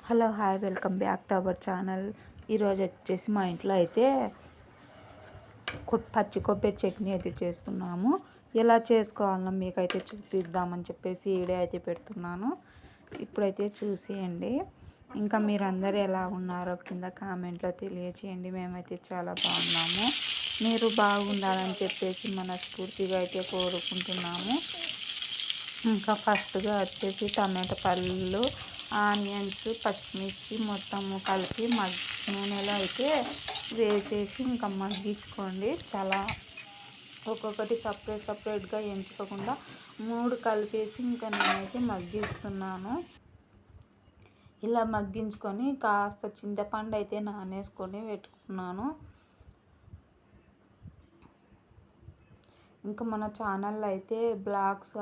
Hello hi welcome back to our channel. ఈరోజు వచ్చేసి మా ఇంట్లో అయితే పచ్చి కొబ్బరి చట్నీ అయితే చేస్తున్నాము. ఎలా చేసుకోవాలో మీకైతే చూపిద్దామని చెప్పేసి వీడియో అయితే పెడుతున్నాను. ఇప్పుడైతే చూసేయండి. ఇంకా మీరందరూ ఎలా ఉన్నారో కింద కామెంట్లో తెలియచేయండి. మేమైతే చాలా బాగున్నాము. మీరు బాగుండాలని చెప్పేసి మనస్ఫూర్తిగా అయితే కోరుకుంటున్నాము. ఇంకా ఫస్ట్గా వచ్చేసి టమాటా పళ్ళు, ఆనియన్స్, పచ్చిమిర్చి మొత్తము కలిపి నూనెలో అయితే వేసేసి ఇంకా మగ్గించుకోండి. చాలా ఒక్కొక్కటి సపరేట్గా ఎంచుకోకుండా 3 కలిపేసి ఇంకా నేనైతే మగ్గిస్తున్నాను. ఇలా మగ్గించుకొని కాస్త చింతపండు అయితే నానేసుకొని పెట్టుకున్నాను. ఇంకా మన ఛానల్లో అయితే బ్లాగ్స్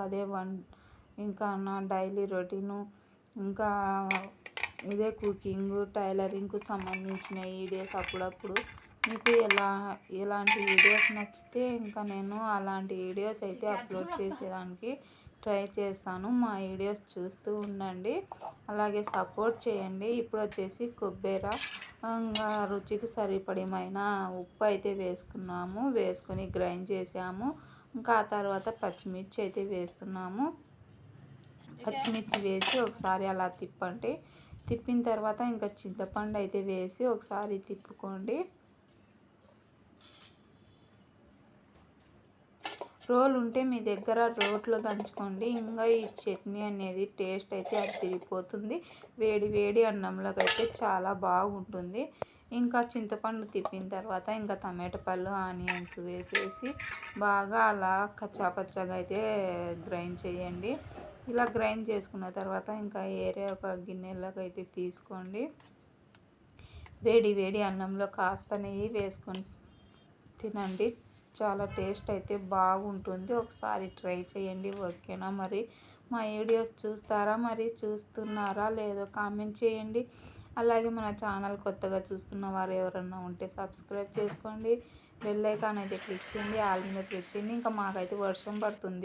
ఇంకా నా డైలీ రొటీను, ఇంకా ఇదే కుకింగ్, టైలరింగ్కు సంబంధించిన వీడియోస్ అప్పుడప్పుడు మీకు ఎలాంటి వీడియోస్ నచ్చితే ఇంకా నేను అలాంటి వీడియోస్ అయితే అప్లోడ్ చేసేదానికి ట్రై చేస్తాను. మా వీడియోస్ చూస్తూ ఉండండి, అలాగే సపోర్ట్ చేయండి. ఇప్పుడు వచ్చేసి కొబ్బరి, ఇంకా రుచికి సరిపడమైన ఉప్పు అయితే వేసుకొని గ్రైండ్ చేసాము. ఇంకా ఆ తర్వాత పచ్చిమిర్చి అయితే వేస్తున్నాము. పచ్చిమిర్చి వేసి ఒకసారి అలా తిప్పిన తర్వాత ఇంకా చింతపండు అయితే వేసి ఒకసారి తిప్పుకోండి. రోలు ఉంటే మీ దగ్గర రోట్లో దంచుకోండి. ఇంకా ఈ చట్నీ అనేది టేస్ట్ అయితే అదిరిపోతుంది. వేడి అన్నంలోకి అయితే చాలా బాగుంటుంది. ఇంకా చింతపండు తిప్పిన తర్వాత ఇంకా టమాటా పళ్ళు, ఆనియన్స్ వేసేసి బాగా అలా కచ్చాపచ్చాగా అయితే గ్రైండ్ చేయండి. ఇలా గ్రైండ్ చేసుకున్న తర్వాత ఇంకా ఒక గిన్నెలోకి అయితే తీసుకోండి. వేడి అన్నంలో కాస్త నెయ్యి వేసుకొని తినండి. చాలా టేస్ట్ అయితే బాగుంటుంది. ఒకసారి ట్రై చేయండి. ఓకేనా? మరి మా వీడియోస్ చూస్తున్నారా లేదో కామెంట్ చేయండి. అలాగే మన ఛానల్ కొత్తగా చూస్తున్న వారు ఎవరన్నా ఉంటే సబ్స్క్రైబ్ చేసుకోండి. బెల్ ఐకాన్ అయితే క్లిక్ చేయండి. ఆల్ మీద క్లిక్ చేయండి. ఇంకా మాకైతే వర్షం పడుతుంది.